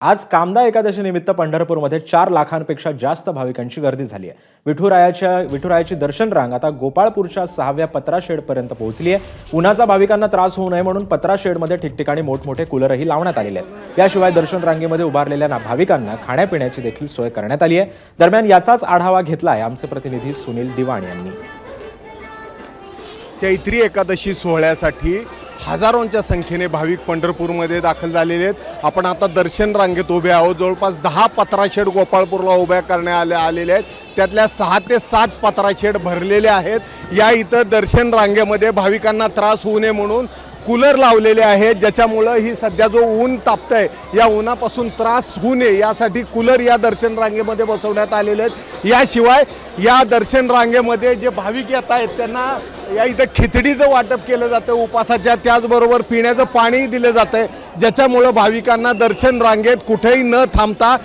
आज कामदा एकादशी निमित्त पंढरपूरमध्ये 4 लाखांपेक्षा जास्त भाविकांची गर्दी झाली आहे। विठुरायाची दर्शन रांग आता गोपाळपूरच्या 6व्या पत्रा शेडपर्यंत पोहोचली आहे। उन्हाचा भाविकांना त्रास होऊ नये म्हणून पत्रा शेडमध्ये ठिकठिकाणी मोठमोठे कूलरही लावण्यात आलेले आहेत। याशिवाय दर्शन रांगेमध्ये उभारलेल्या भाविकांना खाण्यापिण्याची देखील सोय करण्यात आली आहे। दरम्यान याचाच आढावा घेतलाय आमचे प्रतिनिधी सुनील दिवाण यांनी। चैत्री एकादशी सोहळ्यासाठी हजारोंच्या संख्येने भाविक पंढरपूरमध्ये दाखल झालेले आहेत। आपण आता दर्शन रांगेत उभे आहोत। जवळपास 10 पत्रा शेड गोपाळपूरला उभ्या करण्यात आलेले आहेत। त्यातल्या 6 ते 7 पत्रा शेड भरलेले आहेत। या इथं दर्शन रांगेमध्ये भाविकांना त्रास होऊ नये म्हणून कूलर लावलेले आहेत, ज्याच्यामुळं ही सध्या जो ऊन तापतंय या उन्हापासून त्रास होऊ नये यासाठी कूलर या दर्शन रांगेमध्ये बसवण्यात आलेले आहेत। याशिवाय या दर्शन रांगेमध्ये जे भाविक येत आहेत त्यांना या इथं खिचडीचं वाटप केलं जातं उपासाच्या, त्याचबरोबर पिण्याचं पाणीही दिलं जातंय, ज्याच्यामुळं भाविकांना दर्शन रांगेत कुठेही न थांबता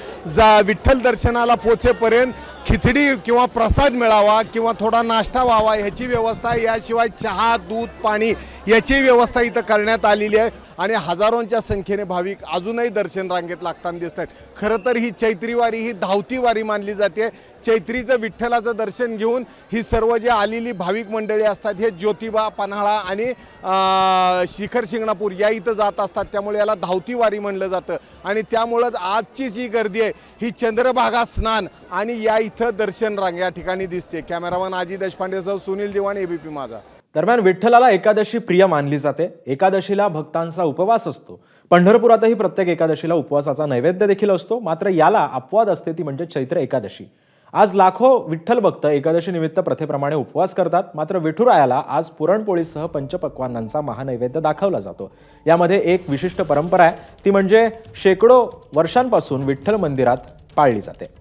विठ्ठल दर्शनाला पोचेपर्यंत खिचडी किंवा प्रसाद मिळावा किंवा थोडा नाश्ता व्हावा ह्याची व्यवस्था, याशिवाय चहा दूध पाणी याची व्यवस्था इथं करण्यात आलेली आहे। आणि हजारोंच्या संख्येने भाविक अजूनही दर्शन रांगेत लागताना दिसत आहेत। खरं तर ही चैत्री वारी ही धावती वारी मानली जाते। चैत्रीचं विठ्ठलाचं दर्शन घेऊन ही सर्व जे आलेली भाविक मंडळी असतात हे ज्योतिबा पन्हाळा आणि शिखर शिंगणापूर या इथं जात असतात, त्यामुळे याला धावती वारी म्हणलं जातं। आणि त्यामुळंच आजची जी गर्दी आहे ही चंद्रभागा स्नान आणि या इथं दर्शन रांग या ठिकाणी दिसते। कॅमेरामन अजित देशपांडेसह सुनील दिवाण, एबीपी माझा। दरम्यान विठ्ठलाला एकादशी प्रिय मानली जाते। एकादशीला भक्तांचा उपवास असतो। पंढरपुरातही प्रत्येक एकादशीला उपवासाचा नैवेद्य देखील असतो। मात्र याला अपवाद असते, ती म्हणजे चैत्र एकादशी। आज लाखो विठ्ठल भक्त एकादशी निमित्त प्रथेप्रमाणे उपवास करतात। मात्र विठुरायाला आज पुरणपोळीसह पंचपक्वान्नांचा महानैवेद्य दाखवला जातो। यामध्ये एक विशिष्ट परंपरा आहे, ती म्हणजे शेकडो वर्षांपासून विठ्ठल मंदिरात पाळली जाते।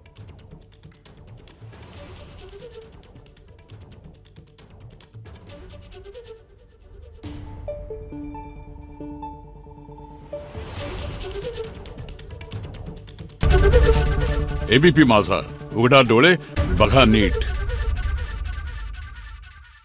एबीपी माझा, उघडा डोळे बघा नीट।